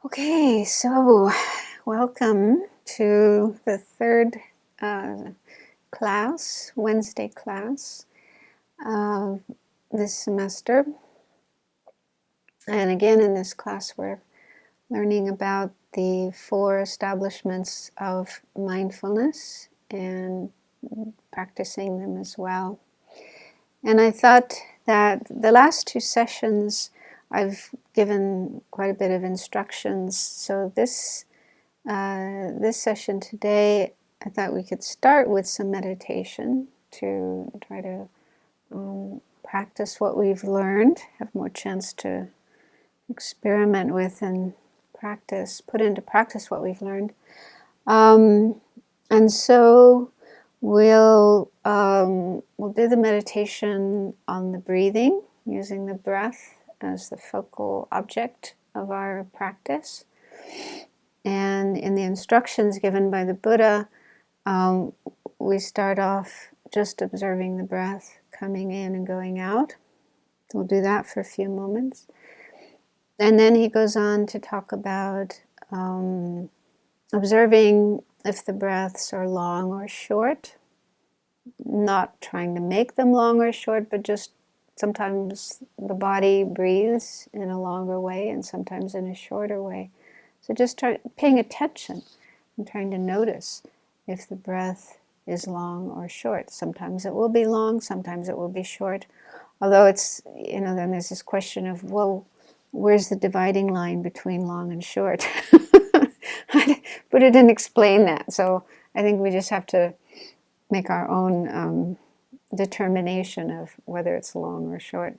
Okay, so welcome to the third class, Wednesday class of this semester. And again, in this class, we're learning about the 4 establishments of mindfulness and practicing them as well. And I thought that the last 2 sessions I've given quite a bit of instructions. So this session today, I thought we could start with some meditation to try to practice what we've learned, have more chance to experiment with and put into practice what we've learned. And so we'll do the meditation on the breathing, using the breath as the focal object of our practice. And in the instructions given by the Buddha, we start off just observing the breath coming in and going out. We'll do that for a few moments. And then he goes on to talk about observing if the breaths are long or short, not trying to make them long or short, but just sometimes the body breathes in a longer way and sometimes in a shorter way. So just paying attention and trying to notice if the breath is long or short. Sometimes it will be long, sometimes it will be short. Although it's, then there's this question of, well, where's the dividing line between long and short? Buddha didn't explain that. So I think we just have to make our own determination of whether it's long or short.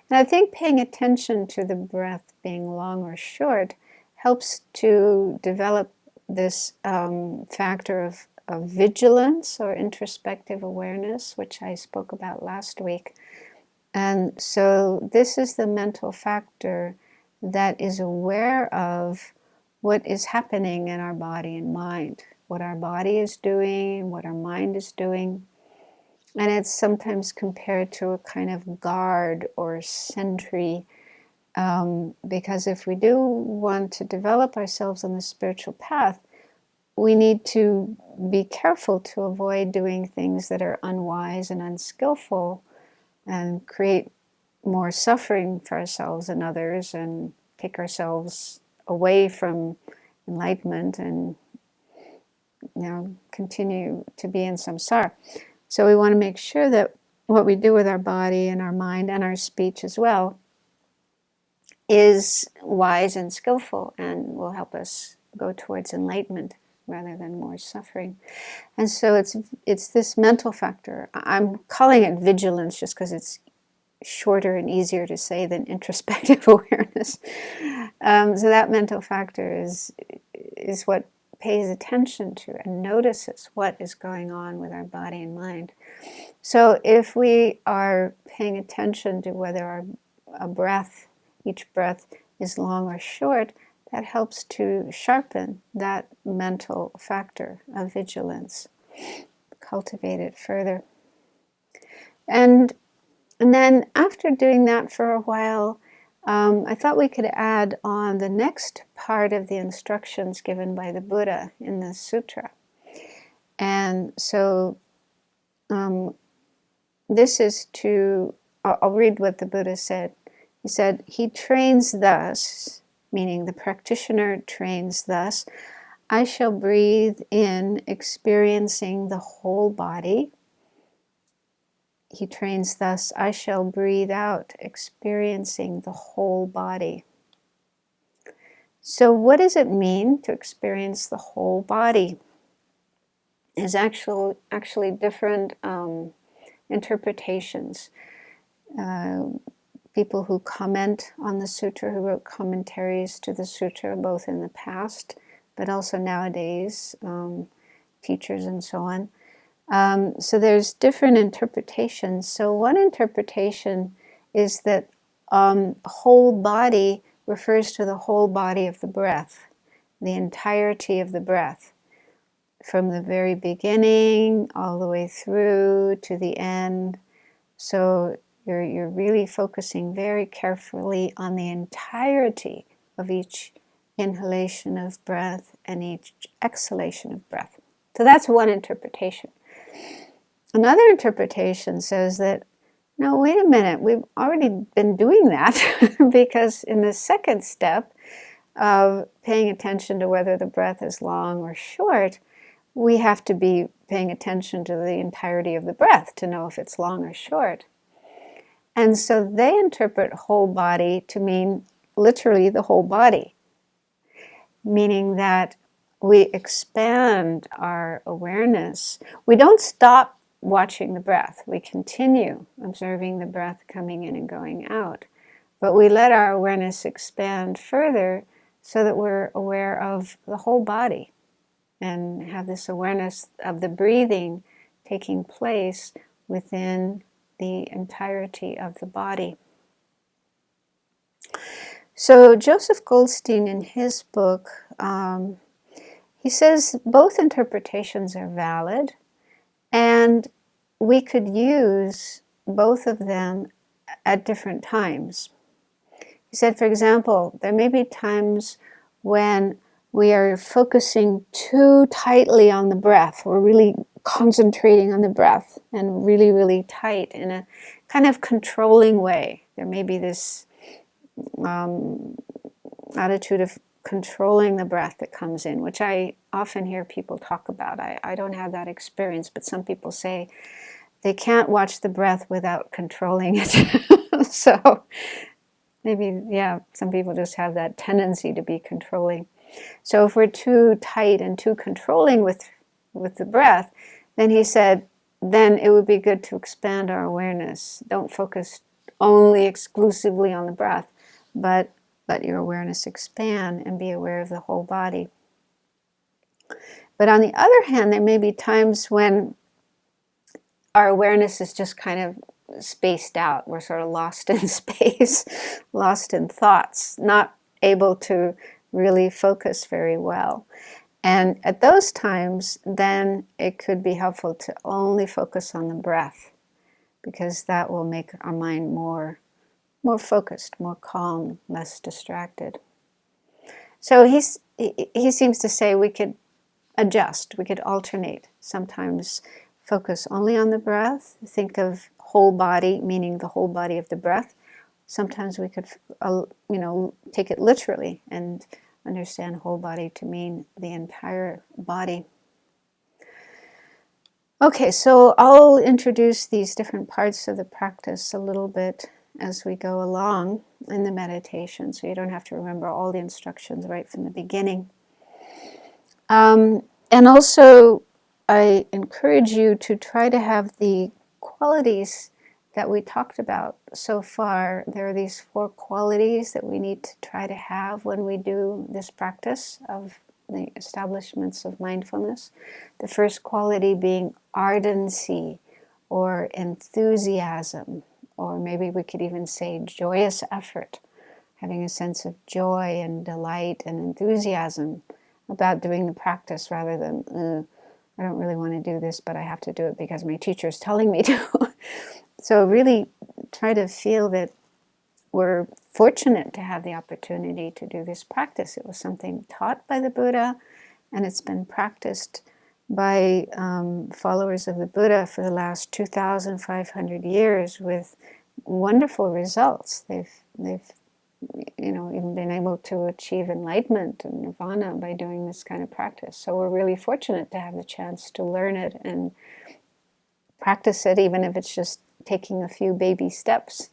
And I think paying attention to the breath being long or short helps to develop this factor of vigilance or introspective awareness, which I spoke about last week. And so this is the mental factor that is aware of what is happening in our body and mind, what our body is doing, what our mind is doing. And it's sometimes compared to a kind of guard or sentry, because if we do want to develop ourselves on the spiritual path, we need to be careful to avoid doing things that are unwise and unskillful and create more suffering for ourselves and others and take ourselves away from enlightenment and continue to be in samsara. So we want to make sure that what we do with our body and our mind and our speech as well is wise and skillful and will help us go towards enlightenment rather than more suffering. And so it's this mental factor. I'm calling it vigilance just because it's shorter and easier to say than introspective awareness. So that mental factor is what pays attention to and notices what is going on with our body and mind. So if we are paying attention to whether each breath is long or short, that helps to sharpen that mental factor of vigilance, cultivate it further. And then after doing that for a while, I thought we could add on the next part of the instructions given by the Buddha in the sutra. And so this is I'll read what the Buddha said. He said, he trains thus, meaning the practitioner trains thus, I shall breathe in, experiencing the whole body. He trains thus, I shall breathe out, experiencing the whole body. So what does it mean to experience the whole body? There's actually different interpretations. People who comment on the sutra, who wrote commentaries to the sutra, both in the past, but also nowadays, teachers and so on. So there's different interpretations. So one interpretation is that whole body refers to the whole body of the breath, the entirety of the breath, from the very beginning all the way through to the end. So you're really focusing very carefully on the entirety of each inhalation of breath and each exhalation of breath. So that's one interpretation. Another interpretation says that, no, wait a minute, we've already been doing that because in the second step of paying attention to whether the breath is long or short, we have to be paying attention to the entirety of the breath to know if it's long or short. And so they interpret whole body to mean literally the whole body, meaning that we expand our awareness. We don't stop watching the breath. We continue observing the breath coming in and going out. But we let our awareness expand further so that we're aware of the whole body and have this awareness of the breathing taking place within the entirety of the body. So Joseph Goldstein, in his book, he says both interpretations are valid, and we could use both of them at different times. He said, for example, there may be times when we are focusing too tightly on the breath. We're really concentrating on the breath and really, really tight in a kind of controlling way. There may be this attitude of controlling the breath that comes in, which I often hear people talk about. I don't have that experience, but some people say they can't watch the breath without controlling it. So maybe, yeah, some people just have that tendency to be controlling. So if we're too tight and too controlling with the breath, then he said, then it would be good to expand our awareness. Don't focus only exclusively on the breath, but let your awareness expand and be aware of the whole body. But on the other hand, there may be times when our awareness is just kind of spaced out. We're sort of lost in space, lost in thoughts, not able to really focus very well. And at those times, then it could be helpful to only focus on the breath, because that will make our mind more focused, more calm, less distracted. So he seems to say we could adjust, we could alternate. Sometimes focus only on the breath, think of whole body, meaning the whole body of the breath. Sometimes we could, take it literally and understand whole body to mean the entire body. Okay, so I'll introduce these different parts of the practice a little bit as we go along in the meditation, so you don't have to remember all the instructions right from the beginning. And also, I encourage you to try to have the qualities that we talked about so far. There are these 4 qualities that we need to try to have when we do this practice of the establishments of mindfulness. The first quality being ardency or enthusiasm, or maybe we could even say joyous effort, having a sense of joy and delight and enthusiasm about doing the practice rather than, I don't really want to do this, but I have to do it because my teacher is telling me to. So really try to feel that we're fortunate to have the opportunity to do this practice. It was something taught by the Buddha, and it's been practiced by followers of the Buddha for the last 2,500 years with wonderful results. They've even been able to achieve enlightenment and nirvana by doing this kind of practice. So we're really fortunate to have the chance to learn it and practice it, even if it's just taking a few baby steps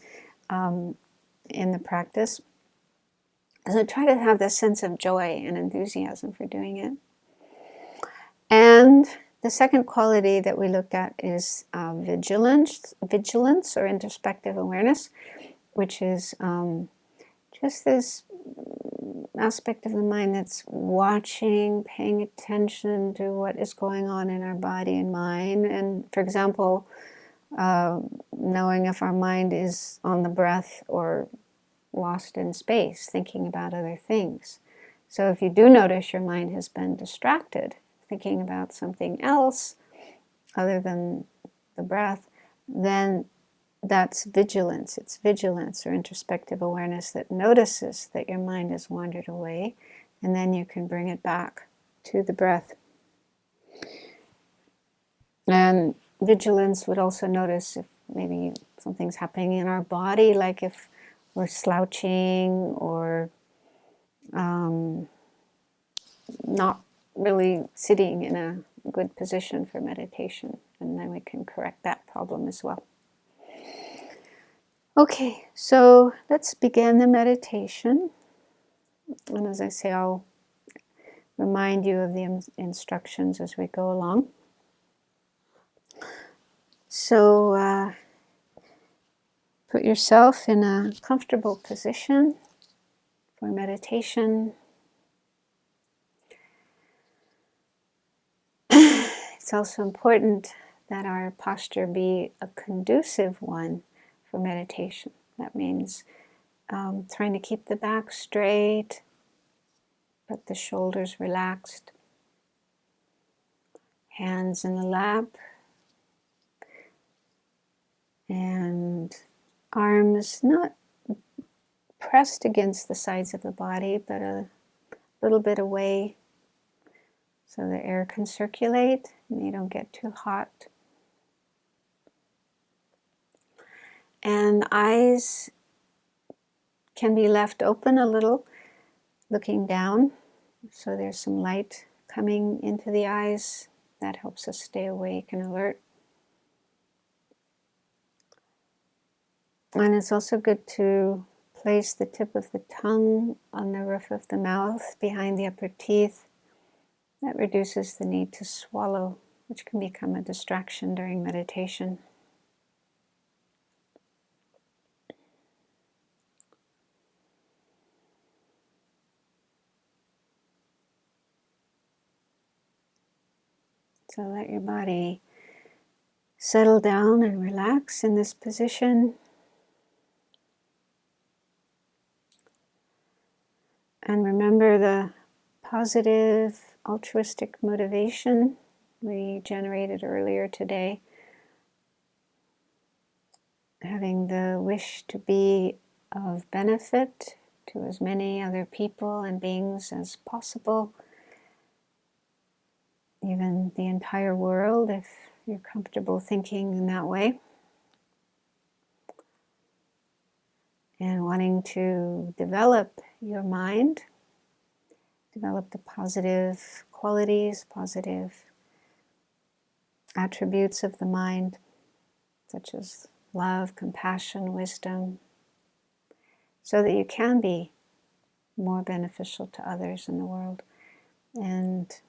in the practice. So try to have this sense of joy and enthusiasm for doing it. And the second quality that we looked at is vigilance or introspective awareness, which is just this aspect of the mind that's watching, paying attention to what is going on in our body and mind. And for example, knowing if our mind is on the breath or lost in space, thinking about other things. So if you do notice your mind has been distracted, thinking about something else other than the breath, then that's vigilance. It's vigilance or introspective awareness that notices that your mind has wandered away And then you can bring it back to the breath. And vigilance would also notice if maybe something's happening in our body, like if we're slouching or not really sitting in a good position for meditation. And then we can correct that problem as well. Okay, so let's begin the meditation. And as I say, I'll remind you of the instructions as we go along. So put yourself in a comfortable position for meditation. It's also important that our posture be a conducive one for meditation. That means trying to keep the back straight, but the shoulders relaxed. Hands in the lap. And arms not pressed against the sides of the body, but a little bit away so the air can circulate and you don't get too hot. And eyes can be left open a little, looking down, so there's some light coming into the eyes. That helps us stay awake and alert. And it's also good to place the tip of the tongue on the roof of the mouth behind the upper teeth. That reduces the need to swallow, which can become a distraction during meditation. So let your body settle down and relax in this position. And remember the positive, altruistic motivation we generated earlier today. Having the wish to be of benefit to as many other people and beings as possible. Even the entire world, if you're comfortable thinking in that way. And wanting to develop your mind, develop the positive qualities, positive attributes of the mind, such as love, compassion, wisdom, so that you can be more beneficial to others in the world and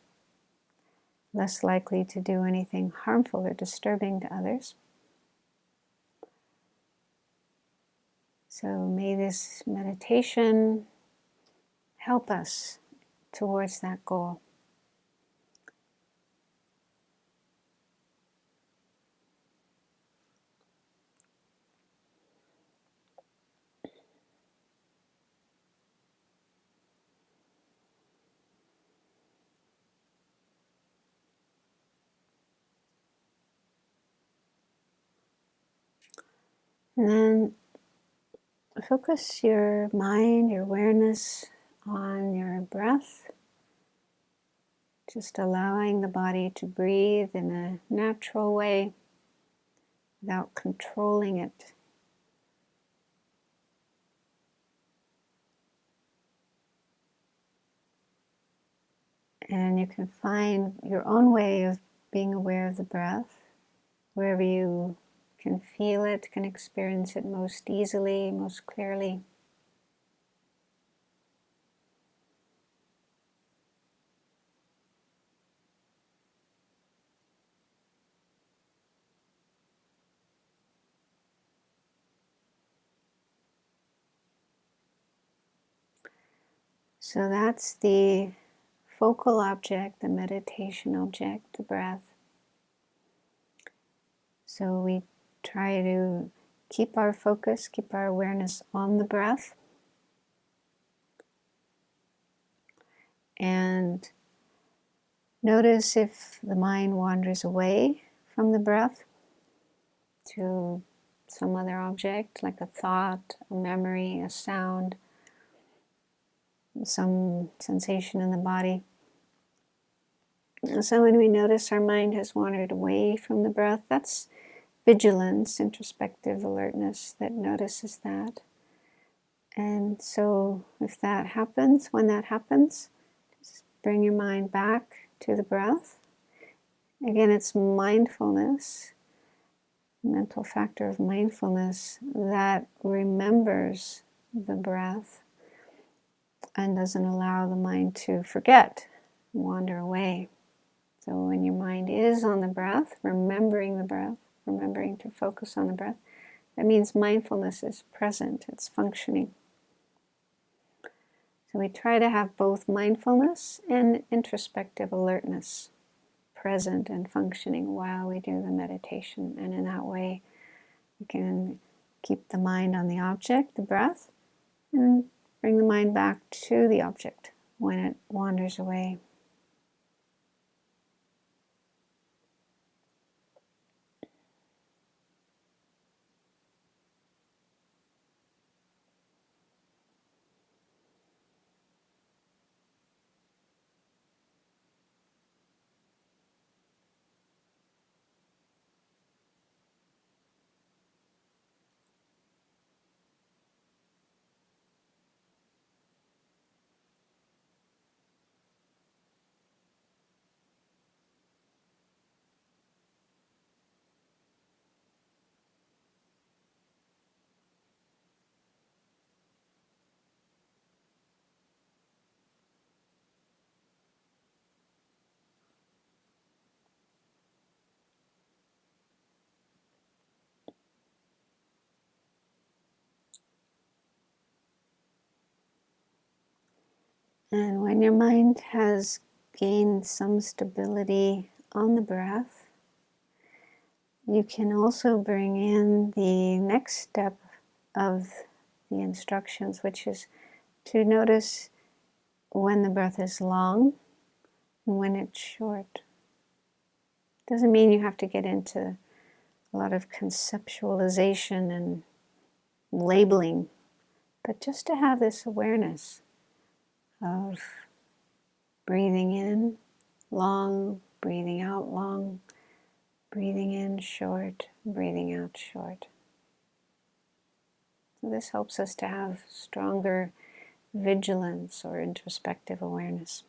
less likely to do anything harmful or disturbing to others. So may this meditation help us towards that goal. And then focus your mind, your awareness on your breath. Just allowing the body to breathe in a natural way without controlling it. And you can find your own way of being aware of the breath, wherever you can feel it, can experience it most easily, most clearly. So that's the focal object, the meditation object, the breath. So we try to keep our focus, keep our awareness on the breath. And notice if the mind wanders away from the breath to some other object, like a thought, a memory, a sound. some sensation in the body. So when we notice our mind has wandered away from the breath, that's vigilance, introspective alertness that notices that. And so if that happens, when that happens, just bring your mind back to the breath. Again, it's mindfulness, mental factor of mindfulness that remembers the breath and doesn't allow the mind to forget, wander away. So when your mind is on the breath, remembering to focus on the breath, that means mindfulness is present, it's functioning. So we try to have both mindfulness and introspective alertness present and functioning while we do the meditation. And in that way, we can keep the mind on the object, the breath, and bring the mind back to the object when it wanders away. And when your mind has gained some stability on the breath, you can also bring in the next step of the instructions, which is to notice when the breath is long and when it's short. Doesn't mean you have to get into a lot of conceptualization and labeling, but just to have this awareness of breathing in long, breathing out long, breathing in short, breathing out short. So this helps us to have stronger vigilance or introspective awareness.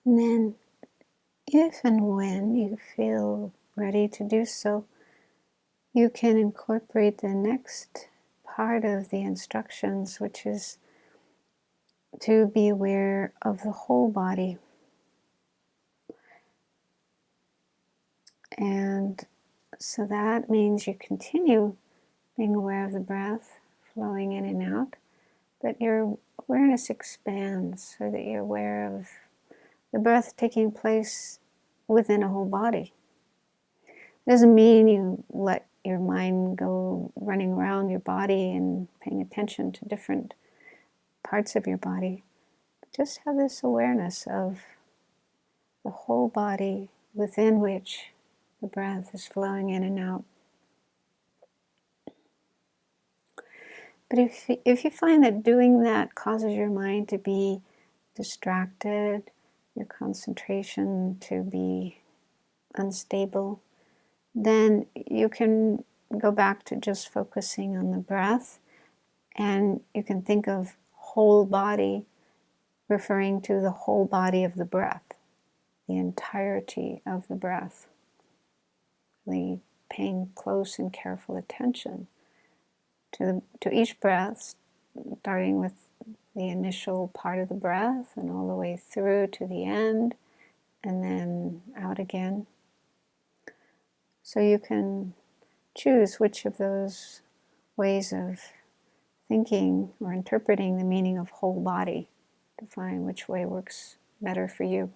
And then, if and when you feel ready to do so, you can incorporate the next part of the instructions, which is to be aware of the whole body. And so that means you continue being aware of the breath flowing in and out, but your awareness expands so that you're aware of the breath taking place within a whole body. It doesn't mean you let your mind go running around your body and paying attention to different parts of your body. Just have this awareness of the whole body within which the breath is flowing in and out. But if you find that doing that causes your mind to be distracted, your concentration to be unstable, then you can go back to just focusing on the breath, and you can think of whole body referring to the whole body of the breath, the entirety of the breath. Really paying close and careful attention to each breath, starting with the initial part of the breath and all the way through to the end, and then out again. So you can choose which of those ways of thinking or interpreting the meaning of whole body to find which way works better for you.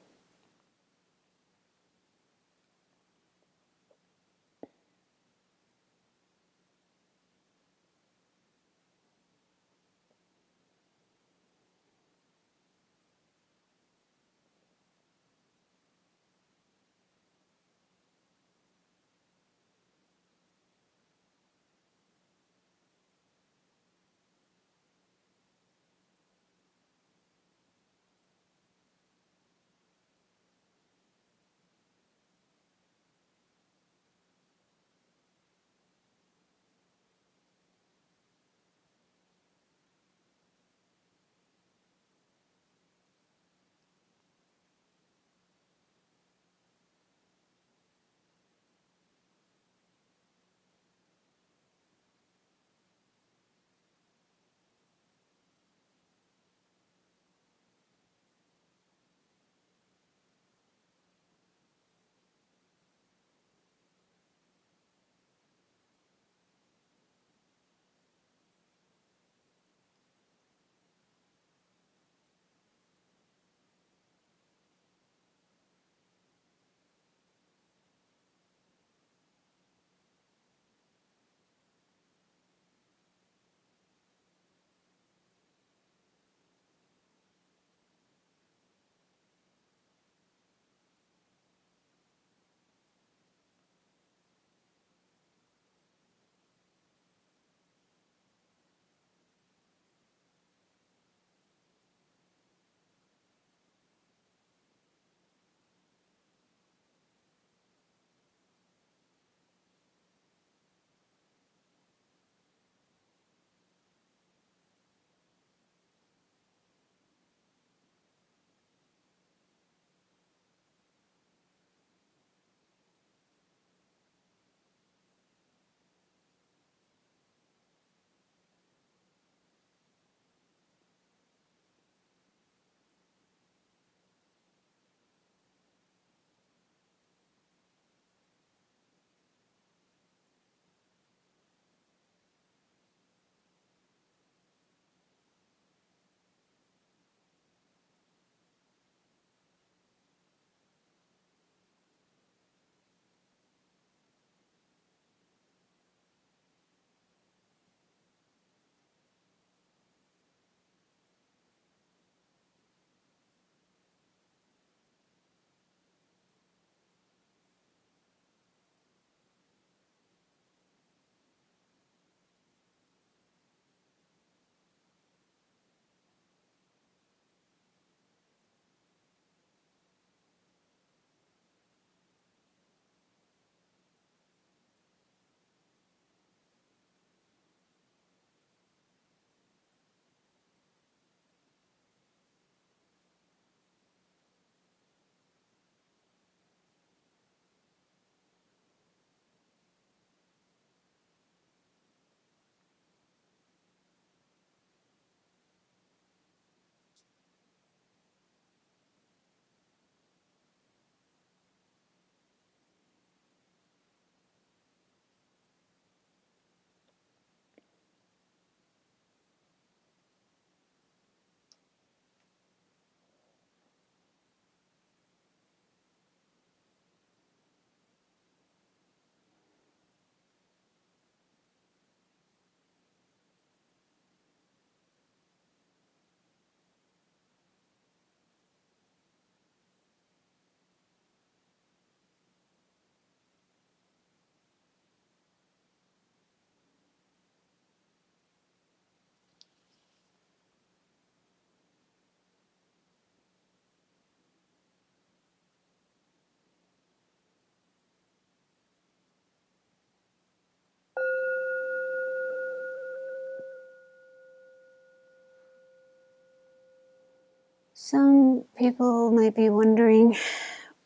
Some people might be wondering,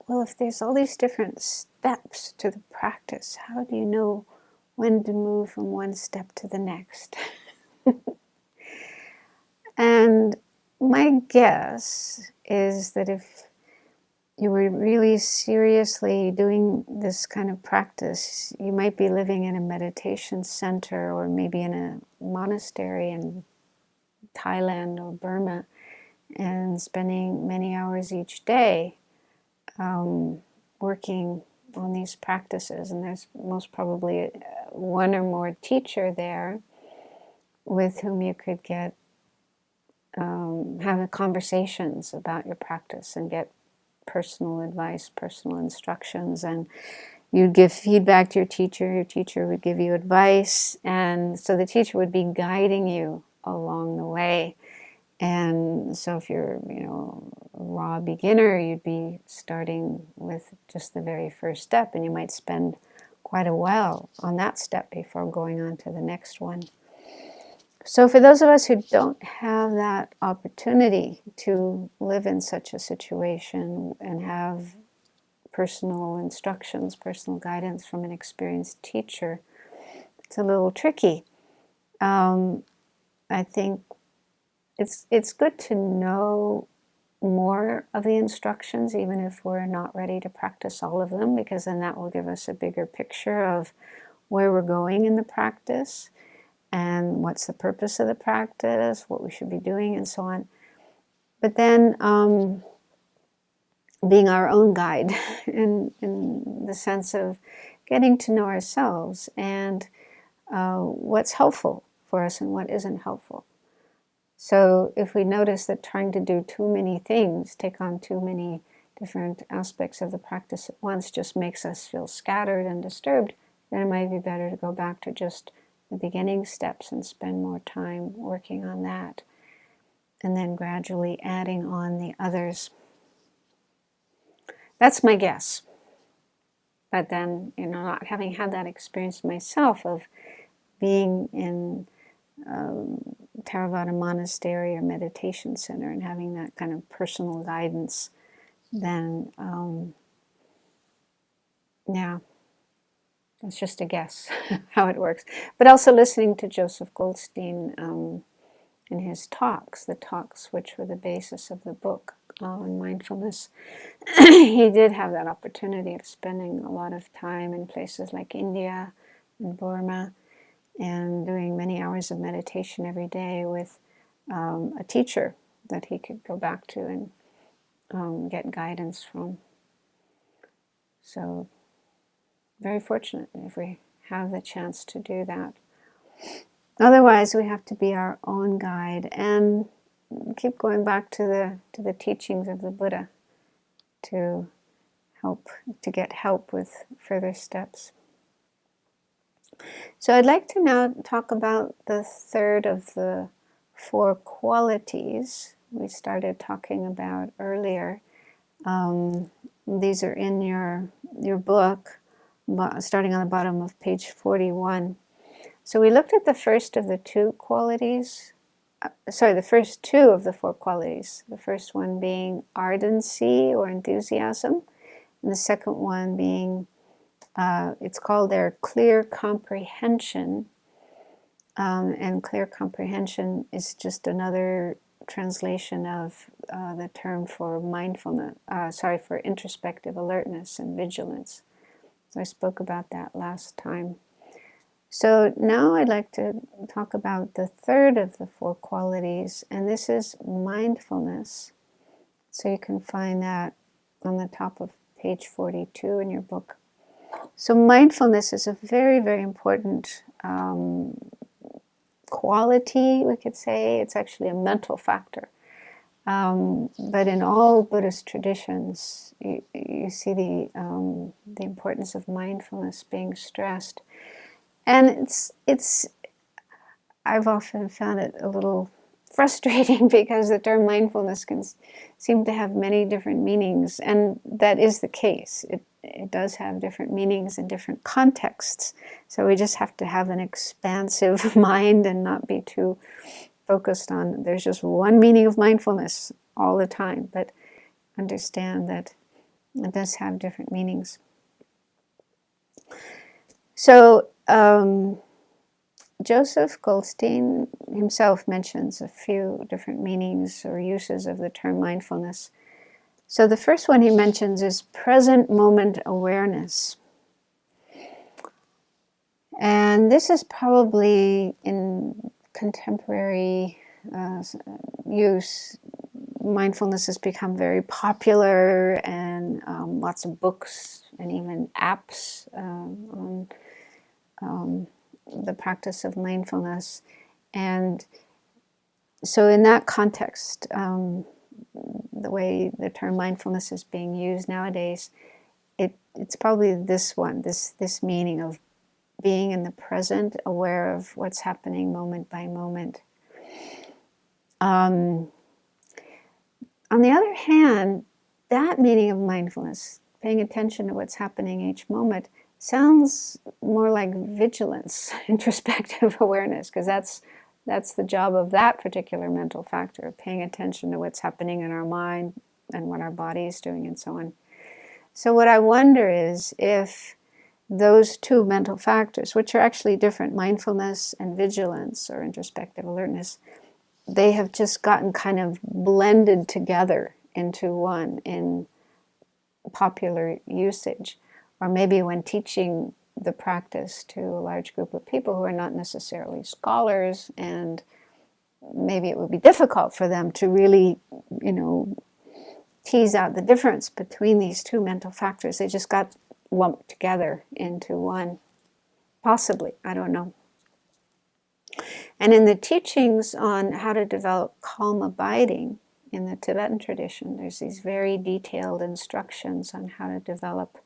well, if there's all these different steps to the practice, how do you know when to move from one step to the next? And my guess is that if you were really seriously doing this kind of practice, you might be living in a meditation center or maybe in a monastery in Thailand or Burma and spending many hours each day working on these practices. And there's most probably one or more teacher there with whom you could get have conversations about your practice and get personal advice, personal instructions, and you'd give feedback to your teacher would give you advice, and so the teacher would be guiding you along the way. And so if you're, a raw beginner, you'd be starting with just the very first step, and you might spend quite a while on that step before going on to the next one. So for those of us who don't have that opportunity to live in such a situation and have personal instructions, personal guidance from an experienced teacher, it's a little tricky. I think it's good to know more of the instructions, even if we're not ready to practice all of them, because then that will give us a bigger picture of where we're going in the practice and what's the purpose of the practice, what we should be doing, and so on. But then being our own guide in the sense of getting to know ourselves and what's helpful for us and what isn't helpful. So if we notice that trying to do too many things, take on too many different aspects of the practice at once just makes us feel scattered and disturbed, then it might be better to go back to just the beginning steps and spend more time working on that, and then gradually adding on the others. That's my guess. But then, not having had that experience myself of being in Theravada monastery or meditation center and having that kind of personal guidance, then it's just a guess how it works. But also listening to Joseph Goldstein in his talks, the talks which were the basis of the book on mindfulness, he did have that opportunity of spending a lot of time in places like India and Burma and doing many hours of meditation every day with a teacher that he could go back to and get guidance from. So very fortunate if we have the chance to do that. Otherwise, we have to be our own guide and keep going back to the teachings of the Buddha to get help with further steps. So I'd like to now talk about the third of the 4 qualities we started talking about earlier. These are in your book, starting on the bottom of page 41. So we looked at the first of the 2 qualities, the first 2 of the 4 qualities. The first one being ardency or enthusiasm, and the second one being, it's called their clear comprehension, and clear comprehension is just another translation of the term for mindfulness, for introspective alertness and vigilance. So I spoke about that last time. So now I'd like to talk about the third of the 4 qualities, and this is mindfulness. So you can find that on the top of page 42 in your book. So mindfulness is a very, very important quality, we could say. It's actually a mental factor. But in all Buddhist traditions, you see the importance of mindfulness being stressed. And I've often found it a little frustrating because the term mindfulness can seem to have many different meanings, and that is the case. It does have different meanings in different contexts. So we just have to have an expansive mind and not be too focused on there's just one meaning of mindfulness all the time, but understand that it does have different meanings. So Joseph Goldstein himself mentions a few different meanings or uses of the term mindfulness. So the first one he mentions is present moment awareness. And this is probably in contemporary use. Mindfulness has become very popular, and lots of books and even apps on the practice of mindfulness. And so in that context, the way the term mindfulness is being used nowadays, it's probably this one, this meaning of being in the present, aware of what's happening moment by moment. On the other hand, that meaning of mindfulness, paying attention to what's happening each moment, sounds more like vigilance, introspective awareness, because that's the job of that particular mental factor, paying attention to what's happening in our mind and what our body is doing and so on. So what I wonder is if those two mental factors, which are actually different, mindfulness and vigilance or introspective alertness, they have just gotten kind of blended together into one in popular usage. Or maybe when teaching the practice to a large group of people who are not necessarily scholars, and maybe it would be difficult for them to really, tease out the difference between these two mental factors. They just got lumped together into one. Possibly, I don't know. And in the teachings on how to develop calm abiding in the Tibetan tradition, there's these very detailed instructions on how to develop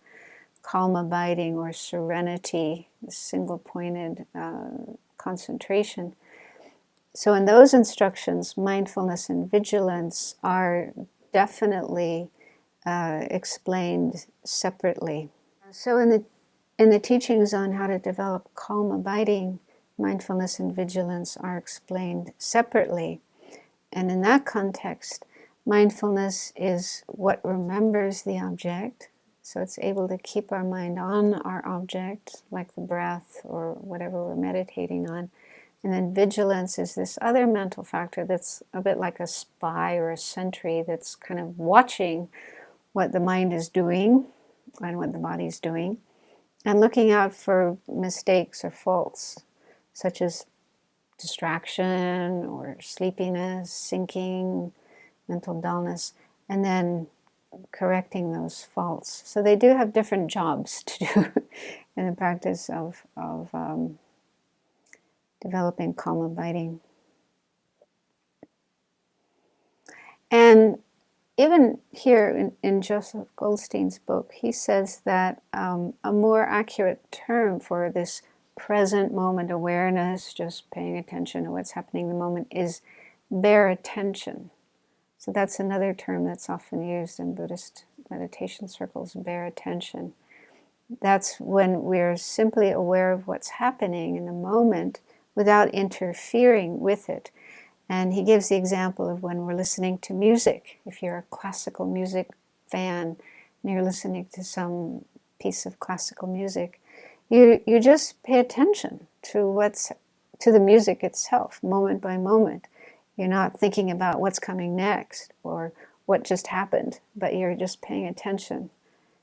calm abiding or serenity, single-pointed concentration. So in those instructions, mindfulness and vigilance are definitely explained separately. So in the teachings on how to develop calm abiding, mindfulness and vigilance are explained separately. And in that context, mindfulness is what remembers the object. So it's able to keep our mind on our object, like the breath or whatever we're meditating on. And then vigilance is this other mental factor that's a bit like a spy or a sentry that's kind of watching what the mind is doing and what the body is doing, and looking out for mistakes or faults, such as distraction or sleepiness, sinking, mental dullness, and then correcting those faults. So they do have different jobs to do in the practice of developing calm abiding. And even here in Joseph Goldstein's book, he says that a more accurate term for this present moment awareness, just paying attention to what's happening in the moment, is bare attention. So that's another term that's often used in Buddhist meditation circles, bare attention. That's when we're simply aware of what's happening in the moment without interfering with it. And he gives the example of when we're listening to music. If you're a classical music fan and you're listening to some piece of classical music, you just pay attention to the music itself, moment by moment. You're not thinking about what's coming next or what just happened, but you're just paying attention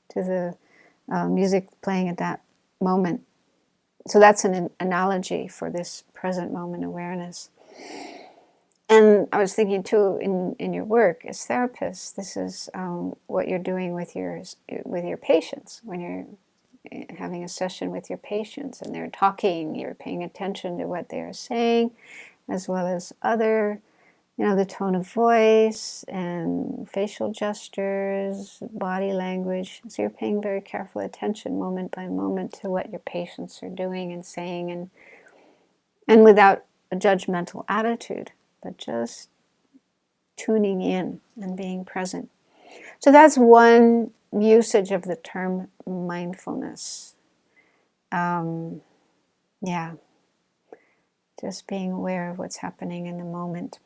to the music playing at that moment. So that's an analogy for this present moment awareness. And I was thinking too, in your work as therapists, this is what you're doing with your patients when you're having a session with your patients and they're talking. You're paying attention to what they are saying, as well as other, the tone of voice and facial gestures, body language. So you're paying very careful attention, moment by moment, to what your patients are doing and saying, and without a judgmental attitude, but just tuning in and being present. So that's one usage of the term mindfulness. Just just being aware of what's happening in the moment.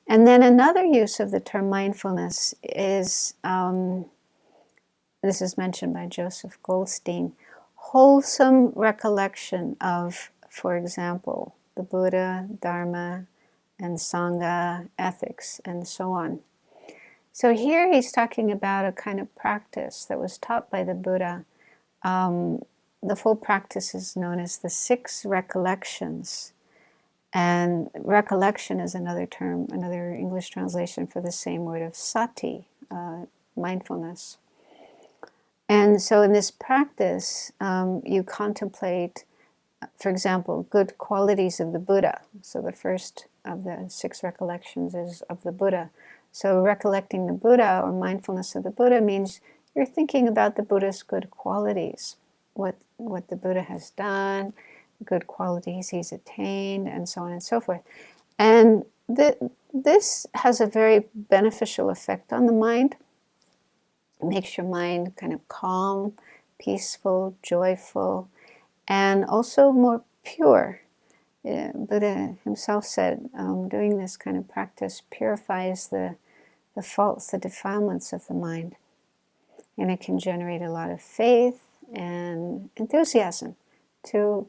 And then another use of the term mindfulness is, this is mentioned by Joseph Goldstein, wholesome recollection of, for example, the Buddha, Dharma, and Sangha, ethics, and so on. So here he's talking about a kind of practice that was taught by the Buddha. The full practice is known as the 6 recollections. And recollection is another term, another English translation for the same word of sati, mindfulness. And so in this practice, you contemplate, for example, good qualities of the Buddha. So the first of the 6 recollections is of the Buddha. So recollecting the Buddha or mindfulness of the Buddha means you're thinking about the Buddha's good qualities, what the Buddha has done, good qualities he's attained, and so on and so forth. And this has a very beneficial effect on the mind. It makes your mind kind of calm, peaceful, joyful, and also more pure. Buddha himself said doing this kind of practice purifies the faults, the defilements of the mind. And it can generate a lot of faith and enthusiasm to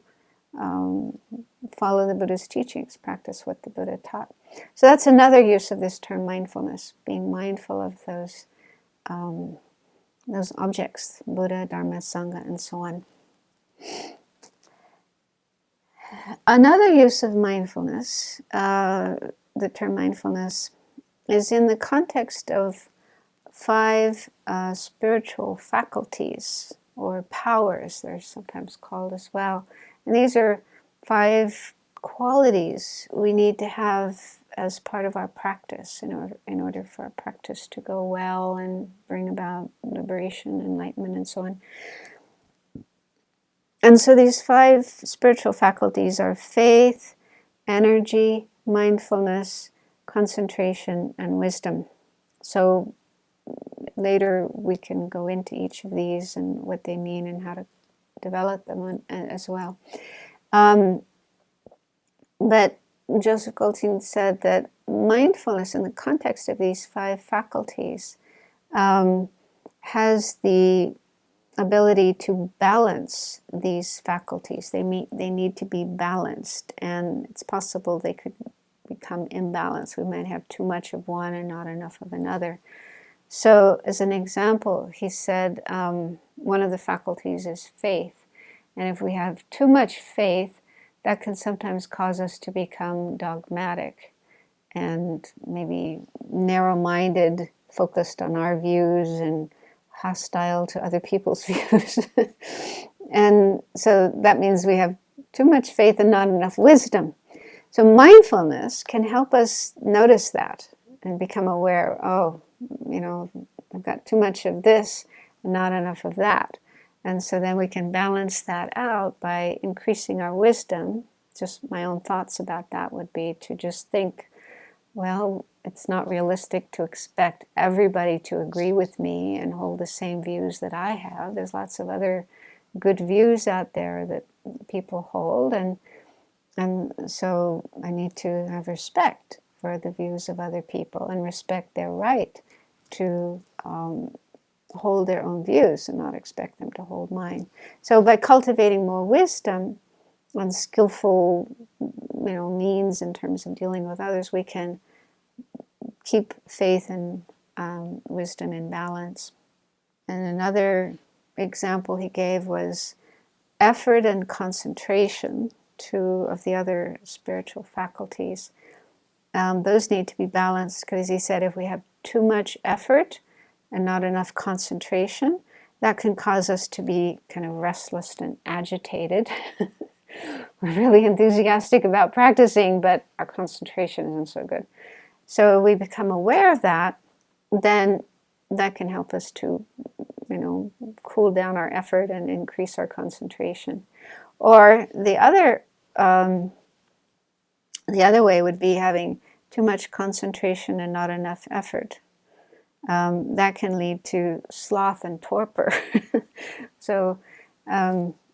follow the Buddha's teachings, practice what the Buddha taught. So that's another use of this term mindfulness, being mindful of those objects, Buddha, Dharma, Sangha, and so on. Another use of mindfulness, the term mindfulness, is in the context of 5 spiritual faculties, or powers, they're sometimes called as well. And these are 5 qualities we need to have as part of our practice in order for our practice to go well and bring about liberation, enlightenment, and so on. And so these 5 spiritual faculties are faith, energy, mindfulness, concentration, and wisdom. So later we can go into each of these and what they mean and how to develop them as well. But Joseph Goldstein said that mindfulness in the context of these 5 faculties has the ability to balance these faculties. They need to be balanced, and it's possible they could become imbalanced. We might have too much of one and not enough of another. So as an example, he said one of the faculties is faith. And if we have too much faith, that can sometimes cause us to become dogmatic and maybe narrow-minded, focused on our views and hostile to other people's views. And so that means we have too much faith and not enough wisdom. So mindfulness can help us notice that and become aware, I've got too much of this and not enough of that. And so then we can balance that out by increasing our wisdom. Just my own thoughts about that would be to just think, well, it's not realistic to expect everybody to agree with me and hold the same views that I have. There's lots of other good views out there that people hold, and so I need to have respect for the views of other people and respect their right to hold their own views and not expect them to hold mine. So by cultivating more wisdom and skillful, means in terms of dealing with others, we can keep faith and wisdom in balance. And another example he gave was effort and concentration, 2 of the other spiritual faculties. Those need to be balanced because he said if we have too much effort and not enough concentration, that can cause us to be kind of restless and agitated. We're really enthusiastic about practicing, but our concentration isn't so good. So if we become aware of that, then that can help us to, cool down our effort and increase our concentration. Or the other way would be having too much concentration and not enough effort. That can lead to sloth and torpor. So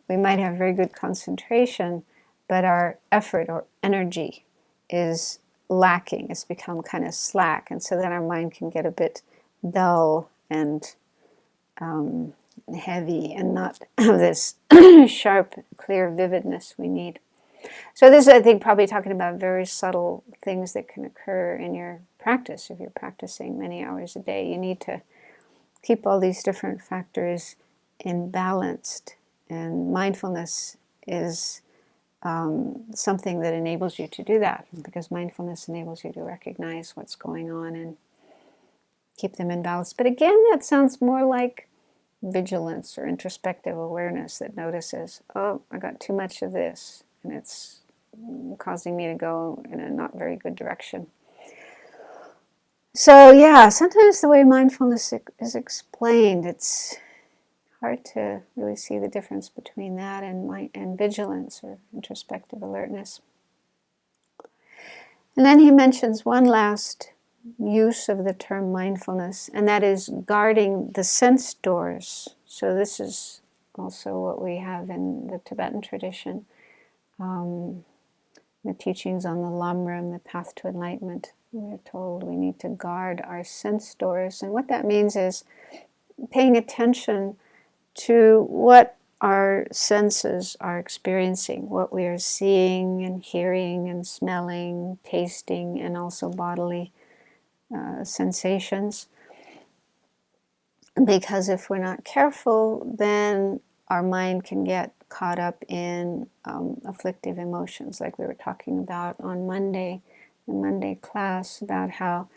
we might have very good concentration, but our effort or energy is lacking. It's become kind of slack, and so then our mind can get a bit dull and heavy and not have this sharp, clear vividness we need. So this is, I think, probably talking about very subtle things that can occur in your practice. If you're practicing many hours a day, you need to keep all these different factors in balanced. And mindfulness is something that enables you to do that, because mindfulness enables you to recognize what's going on and keep them in balance. But again, that sounds more like vigilance or introspective awareness that notices, oh, I got too much of this, and it's causing me to go in a not very good direction. So yeah, sometimes the way mindfulness is explained, it's hard to really see the difference between that and vigilance or introspective alertness. And then he mentions one last use of the term mindfulness, and that is guarding the sense doors. So this is also what we have in the Tibetan tradition, the teachings on the Lamrim, the path to enlightenment. We're told we need to guard our sense doors, and what that means is paying attention to what our senses are experiencing, what we are seeing and hearing and smelling, tasting, and also bodily sensations. Because if we're not careful, then our mind can get caught up in afflictive emotions, like we were talking about on Monday, the Monday class, about how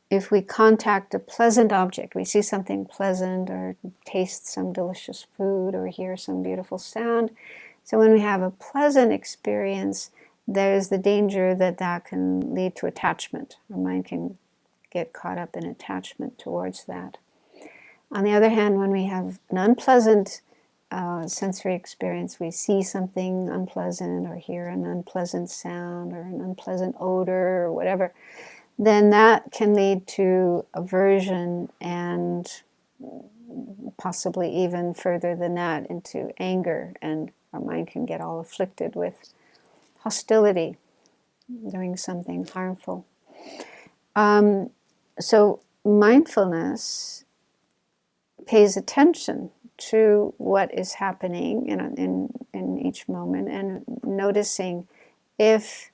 if we contact a pleasant object, we see something pleasant or taste some delicious food or hear some beautiful sound. So when we have a pleasant experience, there's the danger that that can lead to attachment. Our mind can get caught up in attachment towards that. On the other hand, when we have an unpleasant sensory experience, we see something unpleasant or hear an unpleasant sound or an unpleasant odor or whatever, then that can lead to aversion and possibly even further than that into anger, and our mind can get all afflicted with hostility, doing something harmful. So mindfulness pays attention to what is happening in each moment, and noticing if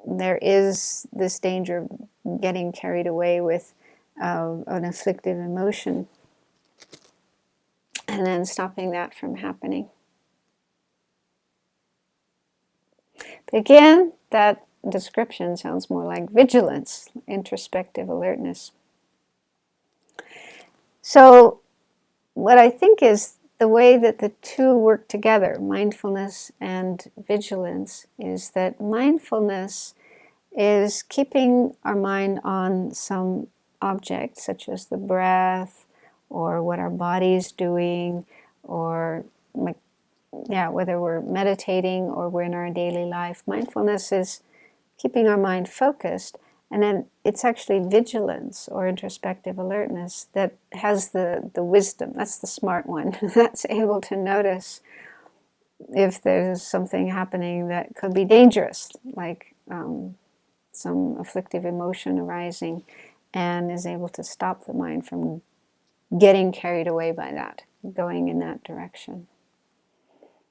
there is this danger of getting carried away with an afflictive emotion, and then stopping that from happening. But again, that description sounds more like vigilance, introspective alertness. So what I think is the way that the two work together, mindfulness and vigilance, is that mindfulness is keeping our mind on some object, such as the breath, or what our body is doing, or whether we're meditating or we're in our daily life. Mindfulness is keeping our mind focused, and then it's actually vigilance or introspective alertness that has the wisdom. That's the smart one. That's able to notice if there's something happening that could be dangerous, like some afflictive emotion arising, and is able to stop the mind from getting carried away by that, going in that direction.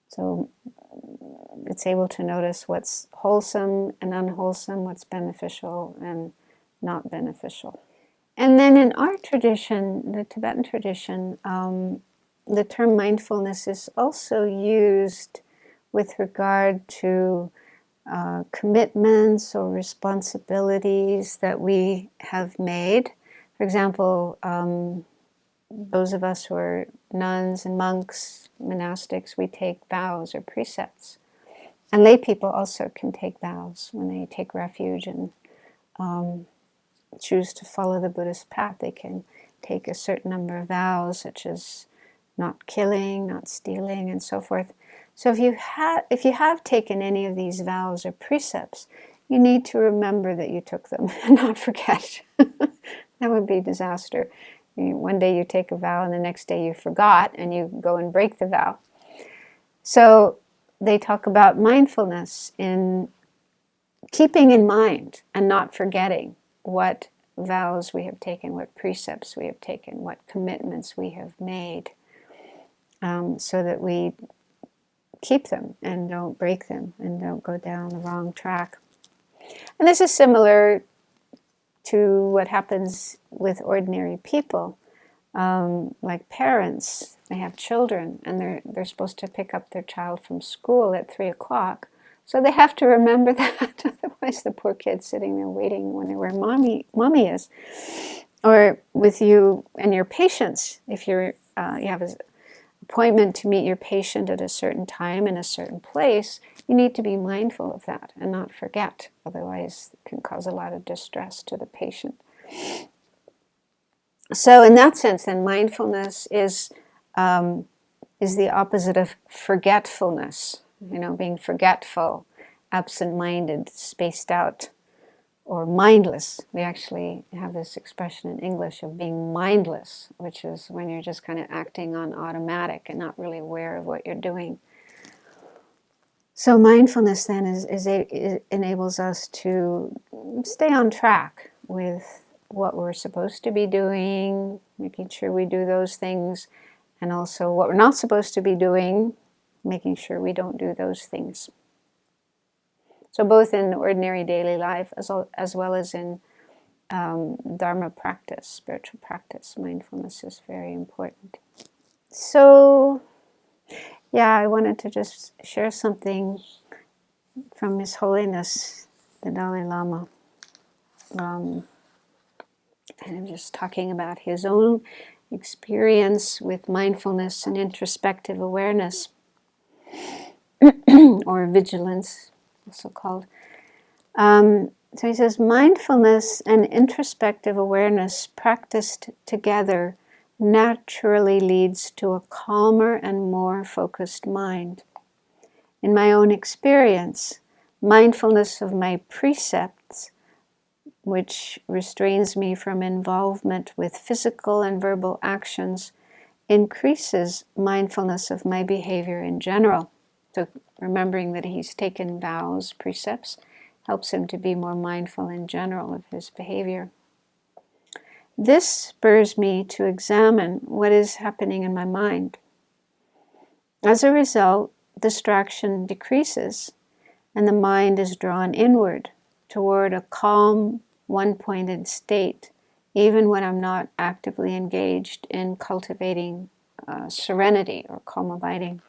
So it's able to notice what's wholesome and unwholesome, what's beneficial and not beneficial. And then in our tradition, the Tibetan tradition, the term mindfulness is also used with regard to commitments or responsibilities that we have made. For example, those of us who are nuns and monks, monastics, we take vows or precepts. And lay people also can take vows when they take refuge and choose to follow the Buddhist path. They can take a certain number of vows, such as not killing, not stealing, and so forth. So if you have taken any of these vows or precepts, you need to remember that you took them and not forget. That would be disaster. One day you take a vow and the next day you forgot and you go and break the vow. So they talk about mindfulness in keeping in mind and not forgetting what vows we have taken, what precepts we have taken, what commitments we have made, so that we keep them and don't break them and don't go down the wrong track. And this is similar to what happens with ordinary people, like parents. They have children and they're supposed to pick up their child from school at 3 o'clock. So they have to remember that, otherwise the poor kid's sitting there waiting, wondering where mommy is. Or with you and your patients, if you have an appointment to meet your patient at a certain time in a certain place, you need to be mindful of that and not forget. Otherwise, it can cause a lot of distress to the patient. So in that sense, then, mindfulness is the opposite of forgetfulness. Being forgetful, absent-minded, spaced out, or mindless. We actually have this expression in English of being mindless, which is when you're just kind of acting on automatic and not really aware of what you're doing. So mindfulness then enables us to stay on track with what we're supposed to be doing, making sure we do those things, and also what we're not supposed to be doing, making sure we don't do those things. So both in ordinary daily life as well as in Dharma practice, spiritual practice, mindfulness is very important. So, I wanted to just share something from His Holiness, the Dalai Lama. And I'm just talking about his own experience with mindfulness and introspective awareness, or vigilance, also called. So he says, mindfulness and introspective awareness practiced together naturally leads to a calmer and more focused mind. In my own experience, mindfulness of my precepts, which restrains me from involvement with physical and verbal actions, increases mindfulness of my behavior in general. So remembering that he's taken vows, precepts, helps him to be more mindful in general of his behavior. This spurs me to examine what is happening in my mind. As a result, distraction decreases and the mind is drawn inward toward a calm, one-pointed state, even when I'm not actively engaged in cultivating serenity or calm abiding.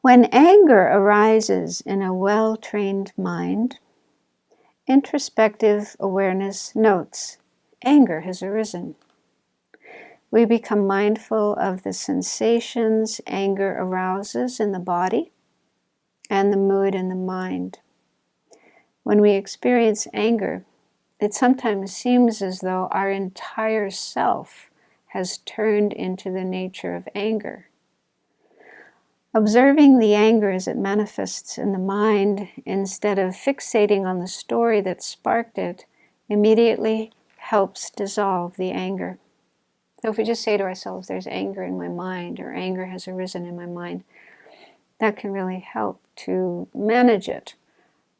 When anger arises in a well-trained mind, introspective awareness notes anger has arisen. We become mindful of the sensations anger arouses in the body and the mood in the mind. When we experience anger, it sometimes seems as though our entire self has turned into the nature of anger. Observing the anger as it manifests in the mind, instead of fixating on the story that sparked it, immediately helps dissolve the anger. So if we just say to ourselves, there's anger in my mind, or anger has arisen in my mind, that can really help to manage it,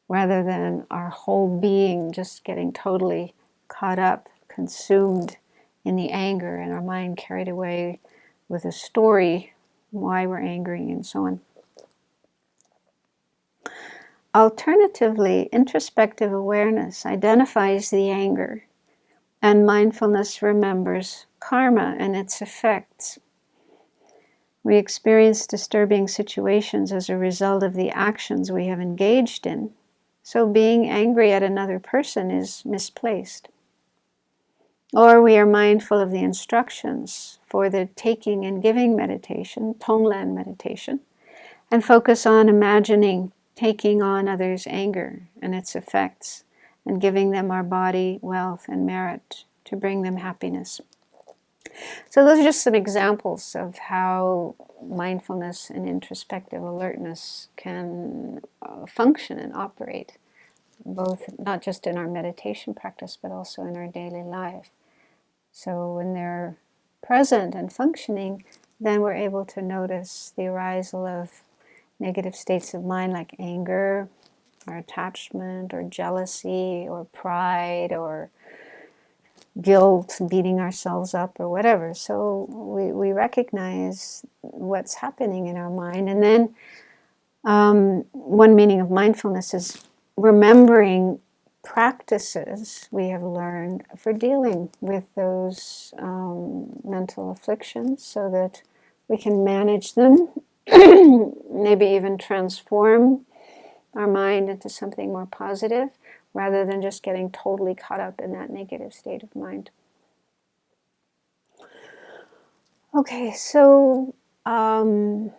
rather than our whole being just getting totally caught up, consumed in the anger, and our mind carried away with a story, why we're angry, and so on. Alternatively, introspective awareness identifies the anger, and mindfulness remembers karma and its effects. We experience disturbing situations as a result of the actions we have engaged in, so being angry at another person is misplaced. Or we are mindful of the instructions for the taking and giving meditation, Tonglen meditation, and focus on imagining taking on others' anger and its effects, and giving them our body, wealth, and merit to bring them happiness. So those are just some examples of how mindfulness and introspective alertness can function and operate, both not just in our meditation practice, but also in our daily life. So when they're present and functioning, then we're able to notice the arisal of negative states of mind like anger or attachment or jealousy or pride or guilt, beating ourselves up or whatever. So we recognize what's happening in our mind. And then one meaning of mindfulness is remembering practices we have learned for dealing with those mental afflictions so that we can manage them, maybe even transform our mind into something more positive rather than just getting totally caught up in that negative state of mind. Okay, so I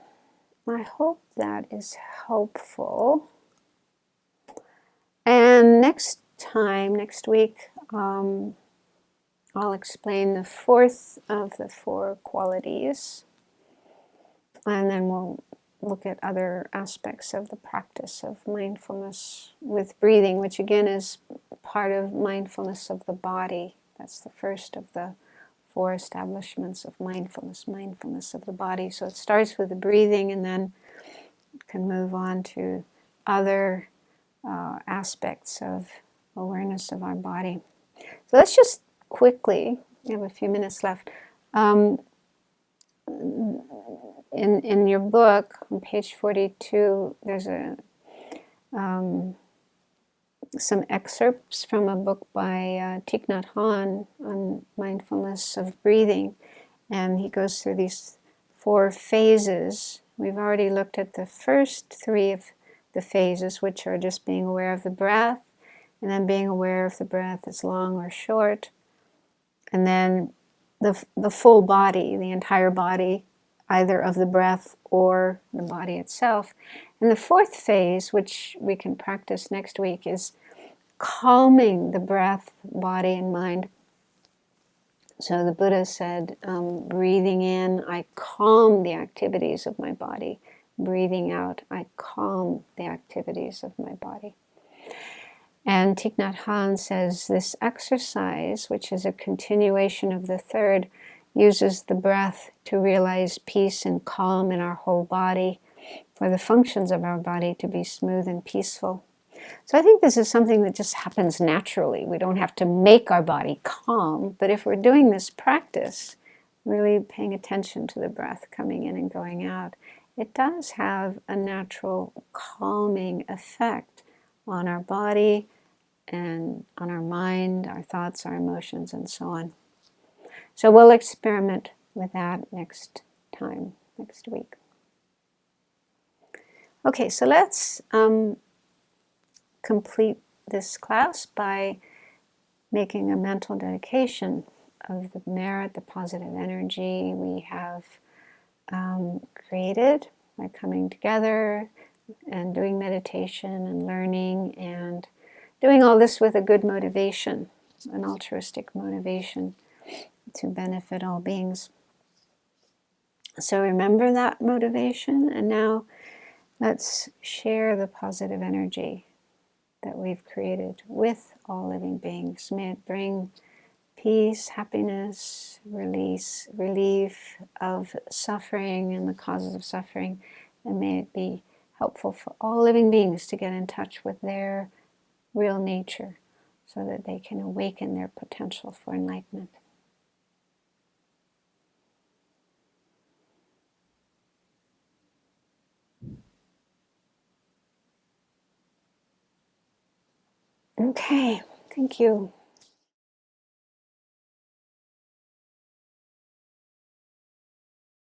hope that is helpful. And next week, I'll explain the fourth of the four qualities. And then we'll look at other aspects of the practice of mindfulness with breathing, which again is part of mindfulness of the body. That's the first of the four establishments of mindfulness of the body. So it starts with the breathing and then can move on to other aspects of awareness of our body. So let's just quickly, we have a few minutes left. In your book, on page 42, there's some excerpts from a book by Thich Nhat Hanh on mindfulness of breathing. And he goes through these four phases. We've already looked at the first three of the phases, which are just being aware of the breath, and then being aware if the breath is long or short, and then the full body, the entire body, either of the breath or the body itself. And the fourth phase, which we can practice next week, is calming the breath, body, and mind. So the Buddha said, breathing in, I calm the activities of my body. Breathing out, I calm the activities of my body. And Thich Nhat Hanh says this exercise, which is a continuation of the third, uses the breath to realize peace and calm in our whole body, for the functions of our body to be smooth and peaceful. So I think this is something that just happens naturally. We don't have to make our body calm, but if we're doing this practice, really paying attention to the breath coming in and going out, it does have a natural calming effect on our body and on our mind, our thoughts, our emotions, and so on. So we'll experiment with that next week. Okay, so let's complete this class by making a mental dedication of the merit, the positive energy we have created by coming together and doing meditation and learning and doing all this with a good motivation, an altruistic motivation to benefit all beings. So remember that motivation, and now let's share the positive energy that we've created with all living beings. May it bring peace, happiness, relief of suffering and the causes of suffering, and may it be helpful for all living beings to get in touch with their real nature so that they can awaken their potential for enlightenment. Okay, thank you.